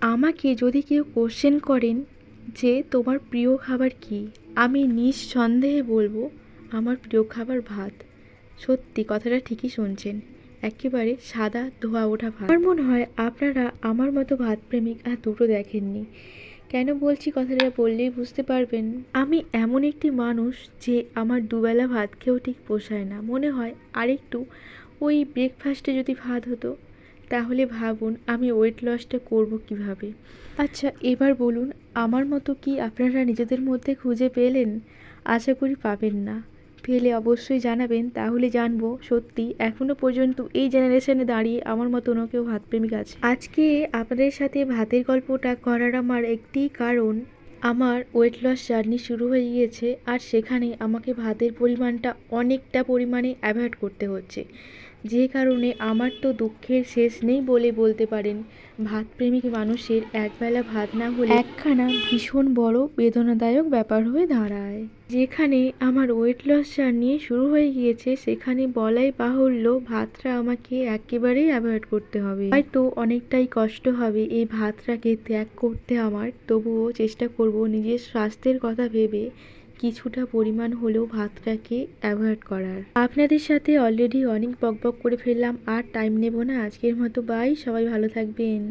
আমাকে যদি কেউ কোশ্চেন করেন যে তোমার প্রিয় খাবার কী, আমি নিঃসন্দেহে বলবো আমার প্রিয় খাবার ভাত। সত্যি কথাটা ঠিকই শুনছেন, একেবারে সাদা ধোয়া ওঠা ভাত। আমার মনে হয় আপনারা আমার মতো ভাত প্রেমিক আর দুটো দেখেননি। কেন বলছি কথাটা বললেই বুঝতে পারবেন। আমি এমন একটি মানুষ যে আমার দুবেলা ভাত খেয়েও ঠিক পোষায় না। মনে হয় আরেকটু ওই ব্রেকফাস্টে যদি ভাত হতো, তাহলে ভাবুন আমি ওয়েট লসটা করবো কীভাবে। আচ্ছা এবার বলুন, আমার মতো কি আপনারা নিজেদের মধ্যে খুঁজে পেলেন? আশা করি পাবেন না। পেলে অবশ্যই জানাবেন, তাহলে জানবো সত্যি এখনও পর্যন্ত এই জেনারেশনে দাঁড়িয়ে আমার মতো অন্য কেউ ভাতপ্রেমিক আছে। আজকে আপনাদের সাথে ভাতের গল্পটা করার আমার একটিই কারণ, আমার ওয়েট লস জার্নি শুরু হয়ে গিয়েছে আর সেখানে আমাকে ভাতের পরিমাণটা অনেকটা পরিমাণে অ্যাভয়েড করতে হচ্ছে, যে কারণে আমার তো দুঃখের শেষ নেই বলে বলতে পারেন। ভাতপ্রেমিক মানুষের একবেলা ভাত না হলে একখানা ভীষণ বড় বেদনাদায়ক ব্যাপার হয়ে দাঁড়ায়। যেখানে আমার ওয়েট লস জার্নি শুরু হয়ে গিয়েছে সেখানে বলাই বাহুল্য ভাতটা আমাকে একেবারেই অ্যাভয়েড করতে হবে। হয়তো অনেকটাই কষ্ট হবে এই ভাতটাকে ত্যাগ করতে আমার, তবুও চেষ্টা করব নিজের স্বাস্থ্যের কথা ভেবে কিছুটা পরিমাণ হলেও ভাতটাকে অ্যাভয়েড করার। আপনাদের সাথে অলরেডি অনেক বকবক করে ফেললাম, আর টাইম নেব না। আজকের মতো বাই, সবাই ভালো থাকবেন।